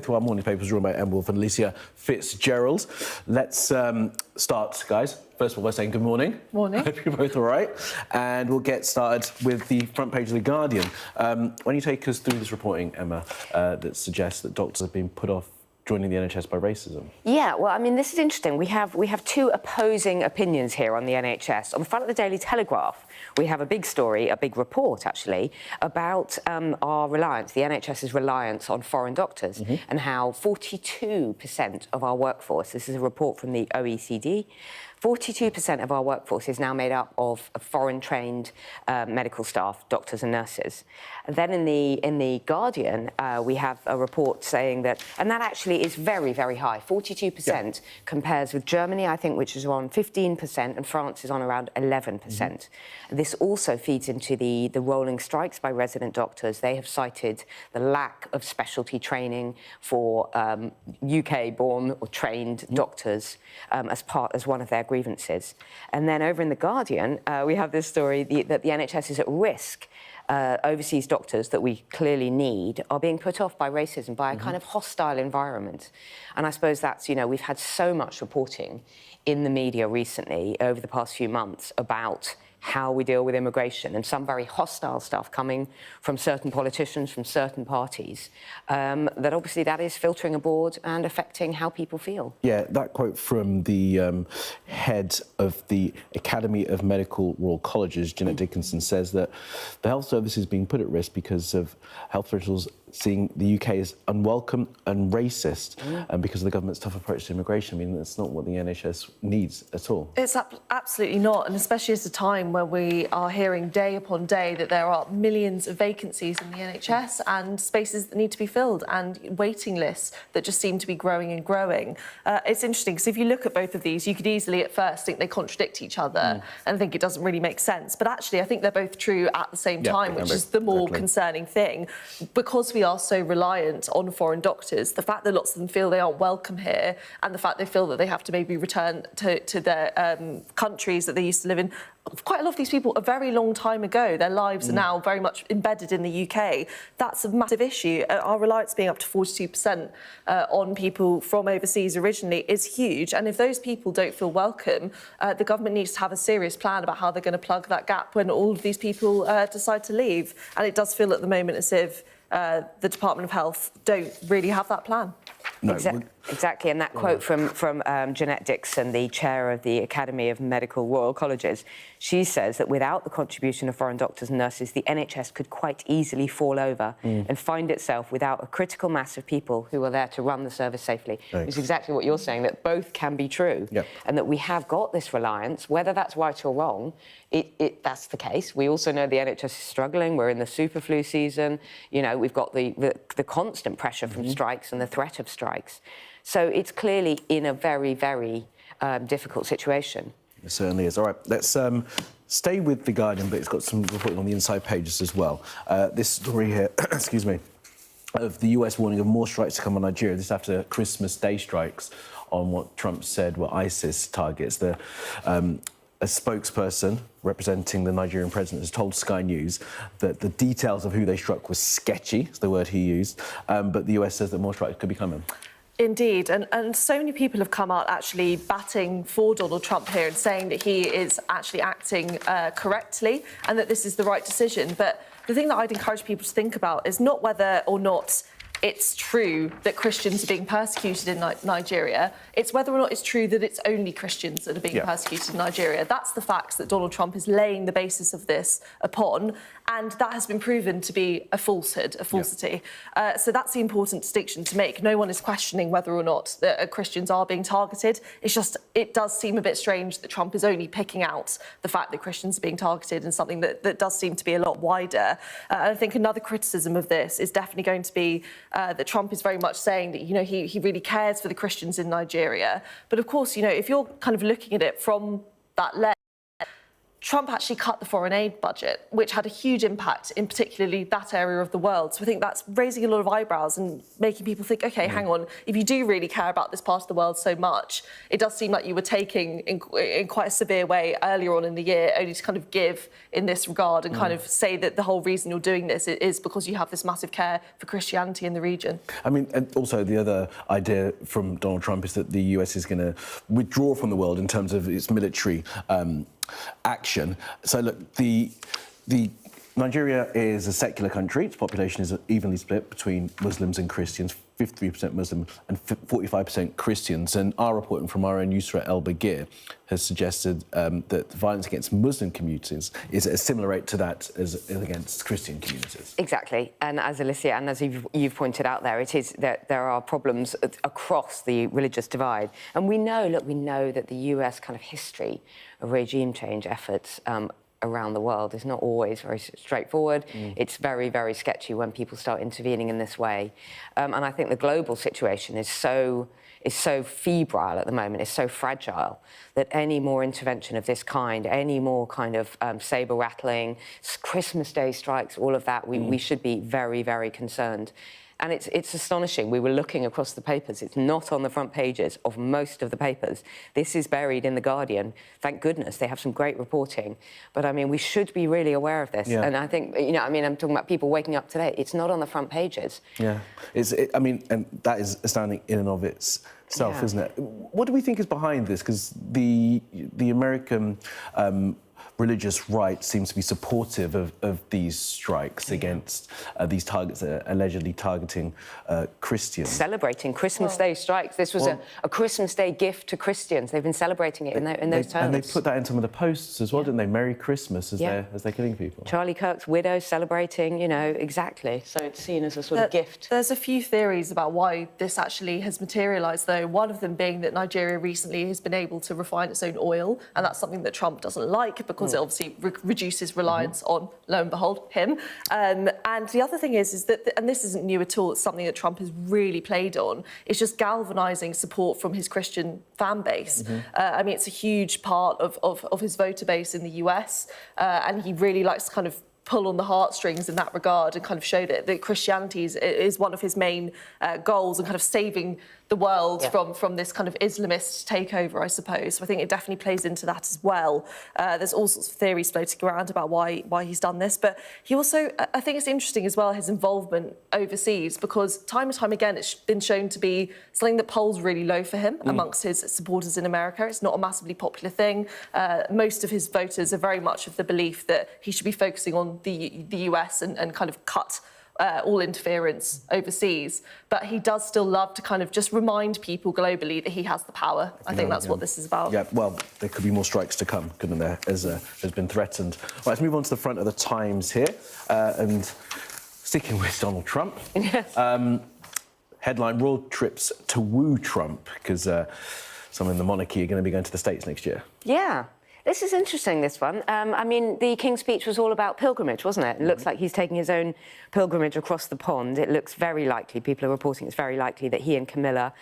To our morning papers, Roy M. Wolf and Alicia Fitzgerald. Let's start, guys. First of all, by saying good morning. Morning. I hope you're both all right. And we'll get started with the front page of The Guardian. When you take us through this reporting, Emma, that suggests that doctors have been put off joining the NHS by racism. Yeah, well, I mean, this is interesting. We have two opposing opinions here on the NHS. On the front of the Daily Telegraph, we have a big story, a big report, actually, about our reliance, the NHS's reliance on foreign doctors, and how 42% of our workforce, this is a report from the OECD, 42% of our workforce is now made up of foreign-trained medical staff, doctors and nurses. And then in the Guardian, we have a report saying that, and that actually is very, very high. 42% compares with Germany, I think, which is on 15%, and France is on around 11%. This also feeds into the rolling strikes by resident doctors. They have cited the lack of specialty training for UK-born or trained doctors as one of their grievances. And then over in The Guardian, we have this story that the NHS is at risk. Overseas doctors that we clearly need are being put off by racism, by a kind of hostile environment. And I suppose that's, you know, we've had so much reporting in the media recently over the past few months about how we deal with immigration, and some very hostile stuff coming from certain politicians, from certain parties, that obviously that is filtering aboard and affecting how people feel. Yeah, that quote from the head of the Academy of Medical Royal Colleges, Jeanette Dickinson, says that the health service is being put at risk because of health officials seeing the UK as unwelcome and racist, and because of the government's tough approach to immigration. I mean, that's not what the NHS needs at all. It's absolutely not, and especially at a time where we are hearing day upon day that there are millions of vacancies in the NHS and spaces that need to be filled and waiting lists that just seem to be growing and growing. It's interesting, because if you look at both of these, you could easily at first think they contradict each other and think it doesn't really make sense. But actually, I think they're both true at the same time, which is the more concerning thing. Because we are so reliant on foreign doctors, the fact that lots of them feel they aren't welcome here, and the fact they feel that they have to maybe return to their countries that they used to live in, quite a lot of these people a very long time ago, their lives are now very much embedded in the UK. That's a massive issue. Our reliance being up to 42% on people from overseas originally is huge. And if those people don't feel welcome, the government needs to have a serious plan about how they're going to plug that gap when all of these people decide to leave. And it does feel at the moment as if the Department of Health don't really have that plan. No, exactly, and that quote from Jeanette Dickinson, the chair of the Academy of Medical Royal Colleges, she says that without the contribution of foreign doctors and nurses, the NHS could quite easily fall over and find itself without a critical mass of people who are there to run the service safely. It's exactly what you're saying, that both can be true, and that we have got this reliance, whether that's right or wrong, that's the case. We also know the NHS is struggling. We're in the super flu season. You know, we've got the constant pressure from strikes and the threat of strikes. So it's clearly in a very, very difficult situation. It certainly is. All right, let's stay with The Guardian, but it's got some reporting on the inside pages as well. This story here, excuse me, of the US warning of more strikes to come on Nigeria. This after Christmas Day strikes on what Trump said were ISIS targets. A spokesperson representing the Nigerian president has told Sky News that the details of who they struck was sketchy, is the word he used, but the US says that more strikes could be coming. Indeed, and so many people have come out actually batting for Donald Trump here and saying that he is actually acting correctly and that this is the right decision. But the thing that I'd encourage people to think about is not whether or not it's true that Christians are being persecuted in Nigeria. It's whether or not it's true that it's only Christians that are being persecuted in Nigeria. That's the facts that Donald Trump is laying the basis of this upon, and that has been proven to be a falsehood, a falsity. So that's the important distinction to make. No one is questioning whether or not Christians are being targeted. It's just, it does seem a bit strange that Trump is only picking out the fact that Christians are being targeted and something that does seem to be a lot wider. And I think another criticism of this is definitely going to be that Trump is very much saying that, you know, he really cares for the Christians in Nigeria. But of course, you know, if you're kind of looking at it from that lens, Trump actually cut the foreign aid budget, which had a huge impact in particularly that area of the world. So I think that's raising a lot of eyebrows and making people think, OK, hang on, if you do really care about this part of the world so much, it does seem like you were taking in quite a severe way earlier on in the year, only to kind of give in this regard and kind of say that the whole reason you're doing this is because you have this massive care for Christianity in the region. I mean, and also the other idea from Donald Trump is that the US is going to withdraw from the world in terms of its military action. So look, the Nigeria is a secular country. Its population is evenly split between Muslims and Christians, 53% Muslim and 45% Christians. And our reporting from our own Yusra El-Bagir has suggested that violence against Muslim communities is at a similar rate to that as against Christian communities. Exactly. And as Alicia and as you've pointed out there, it is that there are problems across the religious divide. And we know that the US kind of history of regime change efforts around the world is not always very straightforward. It's very, very sketchy when people start intervening in this way. And I think the global situation is so febrile at the moment, is so fragile, that any more intervention of this kind, any more kind of sabre rattling, Christmas Day strikes, all of that, we should be very, very concerned. And it's astonishing. We were looking across the papers. It's not on the front pages of most of the papers. This is buried in The Guardian. Thank goodness, they have some great reporting. But, I mean, we should be really aware of this. Yeah. And I think, you know, I mean, I'm talking about people waking up today. It's not on the front pages. Yeah. I mean, and that is astounding in and of itself, isn't it? What do we think is behind this? Because the American religious right seems to be supportive of these strikes against these targets that are allegedly targeting Christians. Celebrating Christmas Day strikes. This was a Christmas Day gift to Christians. They've been celebrating it in those terms. And they put that in some of the posts as well, didn't they? Merry Christmas as they're killing people. Charlie Kirk's widow celebrating, you know, exactly. So it's seen as a sort of gift. There's a few theories about why this actually has materialised, though. One of them being that Nigeria recently has been able to refine its own oil, and that's something that Trump doesn't like because it obviously reduces reliance on, lo and behold, him. And the other thing is that, and this isn't new at all, it's something that Trump has really played on, is just galvanising support from his Christian fan base. I mean, it's a huge part of his voter base in the US, and he really likes to kind of pull on the heartstrings in that regard and kind of show that Christianity is one of his main goals and kind of saving the world from this kind of Islamist takeover, I suppose. So I think it definitely plays into that as well. There's all sorts of theories floating around about why he's done this, but he also, I think it's interesting as well, his involvement overseas, because time and time again it's been shown to be something that polls really low for him amongst his supporters in America. It's not a massively popular thing. Most of his voters are very much of the belief that he should be focusing on the US and kind of cut all interference overseas, but he does still love to kind of just remind people globally that he has the power. I think that's what this is about. Yeah, well, there could be more strikes to come, couldn't there, as has been threatened. Right, let's move on to the front of the Times here, and sticking with Donald Trump. Headline, world trips to woo Trump, because some in the monarchy are going to be going to the States next year. Yeah. This is interesting, this one. I mean, the King's speech was all about pilgrimage, wasn't it? It looks like he's taking his own pilgrimage across the pond. It looks very likely, people are reporting it's very likely that he and Camilla,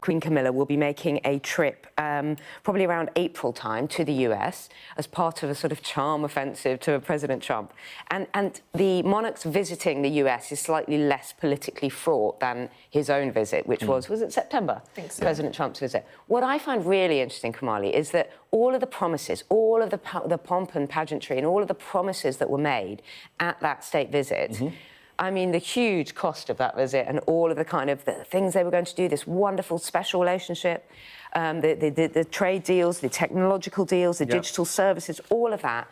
Queen Camilla, will be making a trip probably around April time to the US as part of a sort of charm offensive to President Trump. And the monarch's visiting the US is slightly less politically fraught than his own visit, which was it September? I think so. President Trump's visit. What I find really interesting, Kamali, is that all of the promises, all of the pomp and pageantry and all of the promises that were made at that state visit, I mean, the huge cost of that visit and all of the kind of the things they were going to do, this wonderful special relationship, the trade deals, the technological deals, the digital services, all of that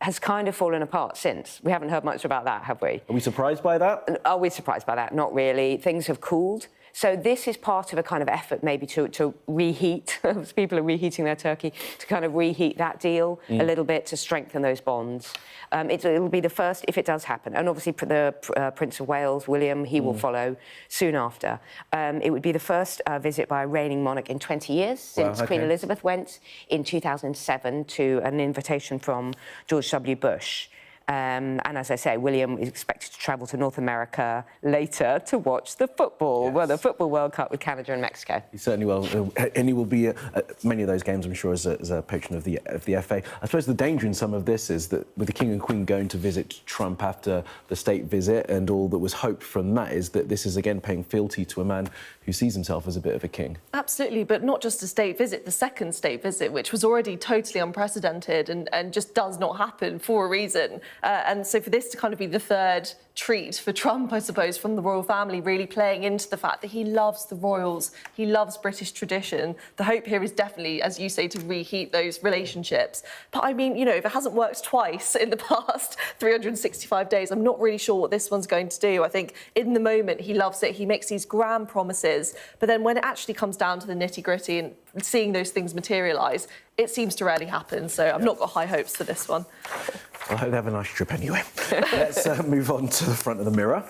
has kind of fallen apart since. We haven't heard much about that, have we? Are we surprised by that? Are we surprised by that? Not really. Things have cooled. So this is part of a kind of effort maybe to reheat, as people are reheating their turkey, to kind of reheat that deal a little bit to strengthen those bonds. It'll be the first, if it does happen, and obviously the Prince of Wales, William, he will follow soon after. It would be the first visit by a reigning monarch in 20 years since Queen Elizabeth went in 2007 to an invitation from George W. Bush. And as I say, William is expected to travel to North America later to watch the football, well, the Football World Cup with Canada and Mexico. He certainly will. And he will be at many of those games, I'm sure, as a patron of the FA. I suppose the danger in some of this is that with the King and Queen going to visit Trump after the state visit, and all that was hoped from that is that this is again paying fealty to a man who sees himself as a bit of a king. Absolutely, but not just a state visit, the second state visit, which was already totally unprecedented and just does not happen for a reason. And so for this to kind of be the third treat for Trump, I suppose, from the royal family, really playing into the fact that he loves the royals, he loves British tradition. The hope here is definitely, as you say, to reheat those relationships. But I mean, you know, if it hasn't worked twice in the past 365 days, I'm not really sure what this one's going to do. I think in the moment he loves it, he makes these grand promises, but then when it actually comes down to the nitty-gritty and seeing those things materialise, it seems to rarely happen. So I've not got high hopes for this one. I hope they have a nice trip anyway. Let's move on to the front of the mirror.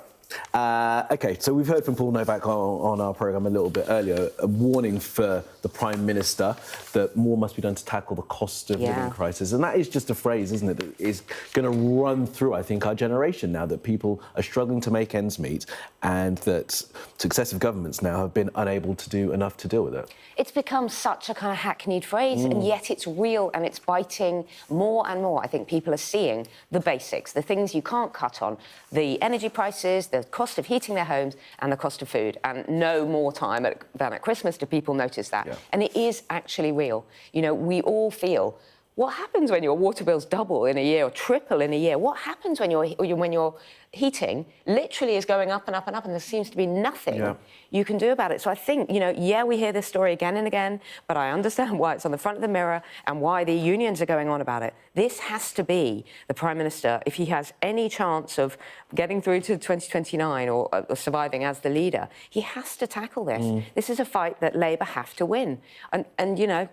OK, so we've heard from Paul Novak on our programme a little bit earlier, a warning for the Prime Minister that more must be done to tackle the cost of living crisis. And that is just a phrase, isn't it, that is going to run through, I think, our generation now, that people are struggling to make ends meet and that successive governments now have been unable to do enough to deal with it. It's become such a kind of hackneyed phrase, and yet it's real and it's biting more and more. I think people are seeing the basics, the things you can't cut on, the energy prices, the cost of heating their homes and the cost of food. And no more time than at Christmas do people notice that. Yeah. And it is actually real. You know, we all feel, what happens when your water bills double in a year or triple in a year? What happens when your heating literally is going up and up and up and there seems to be nothing you can do about it? So I think, you know, we hear this story again and again, but I understand why it's on the front of the mirror and why the unions are going on about it. This has to be the Prime Minister, if he has any chance of getting through to 2029 or surviving as the leader, he has to tackle this. This is a fight that Labour have to win. And you know,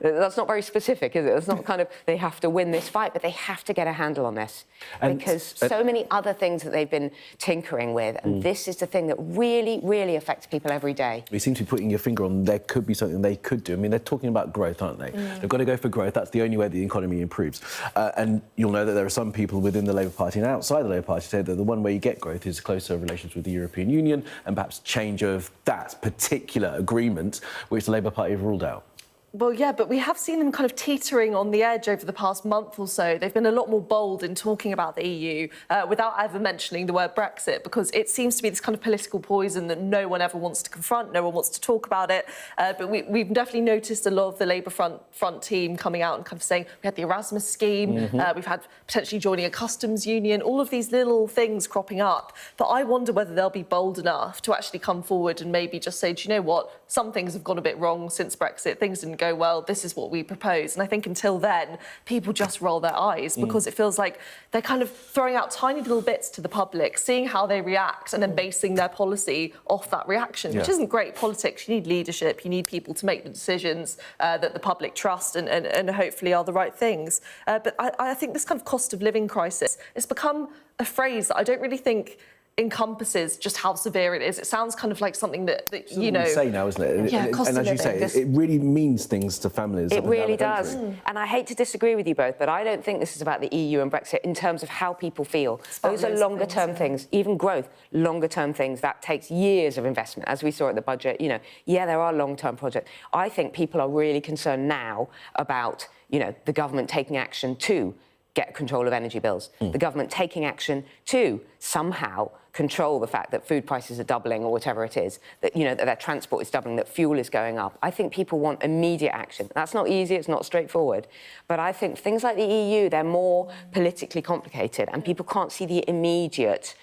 that's not very specific, is it? It's not kind of they have to win this fight, but they have to get a handle on this. Because so many other things that they've been tinkering with, and this is the thing that really, really affects people every day. You seem to be putting your finger on there could be something they could do. I mean, they're talking about growth, aren't they? They've got to go for growth. That's the only way the economy improves. And you'll know that there are some people within the Labour Party and outside the Labour Party say that the one way you get growth is closer relations with the European Union and perhaps change of that particular agreement, which the Labour Party have ruled out. Well, yeah, but we have seen them kind of teetering on the edge over the past month or so. They've been a lot more bold in talking about the EU without ever mentioning the word Brexit, because it seems to be this kind of political poison that no one ever wants to confront, no one wants to talk about it. But we've definitely noticed a lot of the Labour front team coming out and kind of saying we had the Erasmus scheme, we've had potentially joining a customs union, all of these little things cropping up. But I wonder whether they'll be bold enough to actually come forward and maybe just say, do you know what, some things have gone a bit wrong since Brexit, things didn't go well, this is what we propose. And I think until then, people just roll their eyes because it feels like they're kind of throwing out tiny little bits to the public, seeing how they react and then basing their policy off that reaction, which isn't great politics. You need leadership, you need people to make the decisions that the public trust and hopefully are the right things. But I think this kind of cost of living crisis has become a phrase that I don't really think encompasses just how severe it is. It sounds kind of like something that you know. Say now, isn't it? Yeah, cost and of as living. you say, it really means things to families. It really does. And I hate to disagree with you both, but I don't think this is about the EU and Brexit in terms of how people feel. Those are longer-term things, even growth, longer-term things. That takes years of investment, as we saw at the budget. You know, yeah, there are long-term projects. I think people are really concerned now about, you know, the government taking action to get control of energy bills, the government taking action to somehow control the fact that food prices are doubling or whatever it is, that, you know, that their transport is doubling, that fuel is going up. I think people want immediate action. That's not easy, it's not straightforward. But I think things like the EU, they're more politically complicated and people can't see the immediate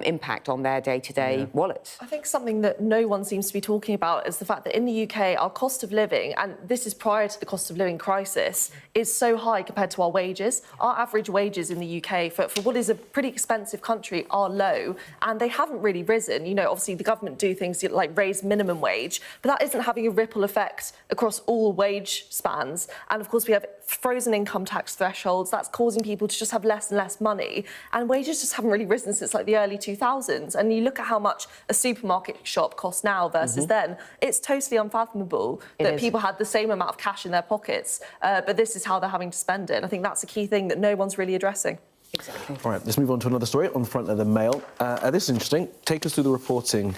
impact on their day-to-day wallets. I think something that no one seems to be talking about is the fact that in the UK, our cost of living, and this is prior to the cost of living crisis, is so high compared to our wages. Our average wages in the UK for what is a pretty expensive country are low, and they haven't really risen. You know, obviously the government do things like raise minimum wage, but that isn't having a ripple effect across all wage spans. And of course we have frozen income tax thresholds. That's causing people to just have less and less money, and wages just haven't really risen since like the early 2000s. And you look at how much a supermarket shop costs now versus then, it's totally unfathomable that people had the same amount of cash in their pockets, but this is how they're having to spend it. And I think that's a key thing that no one's really addressing. Exactly. All right, let's move on to another story on the front of the Mail. This is interesting. Take us through the reporting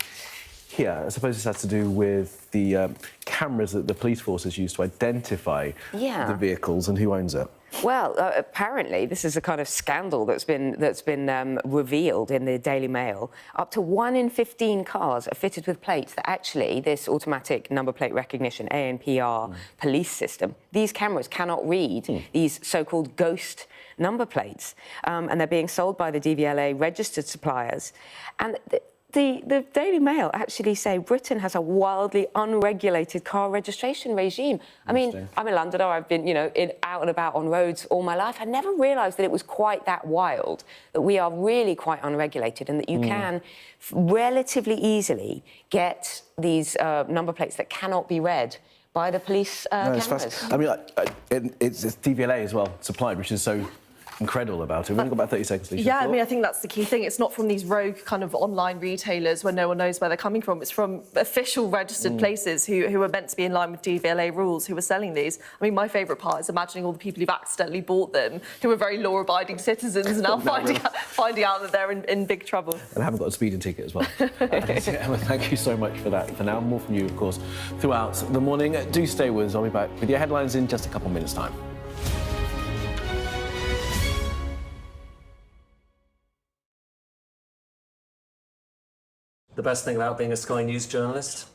here. I suppose this has to do with the cameras that the police forces use to identify the vehicles and who owns it. Well, apparently, this is a kind of scandal that's been revealed in the Daily Mail. Up to 1 in 15 cars are fitted with plates that actually this automatic number plate recognition ANPR police system. These cameras cannot read these so-called ghost number plates, and they're being sold by the DVLA registered suppliers. And the Daily Mail actually say Britain has a wildly unregulated car registration regime. I mean, I'm a Londoner. I've been, out and about on roads all my life. I never realised that it was quite that wild, that we are really quite unregulated and that you can relatively easily get these number plates that cannot be read by the police cameras. I mean, it's DVLA as well, supplied, which is so incredible about it. We've only got about 30 seconds, Lisa. Yeah, I mean, I think that's the key thing. It's not from these rogue kind of online retailers where no one knows where they're coming from. It's from official registered places who are meant to be in line with DVLA rules who are selling these. I mean, my favourite part is imagining all the people who've accidentally bought them, who are very law-abiding citizens, now finding out that they're in big trouble. And haven't got a speeding ticket as well. Emma, thank you so much for that. For now, more from you, of course, throughout the morning. Do stay with us. I'll be back with your headlines in just a couple of minutes' time. The best thing about being a Sky News journalist?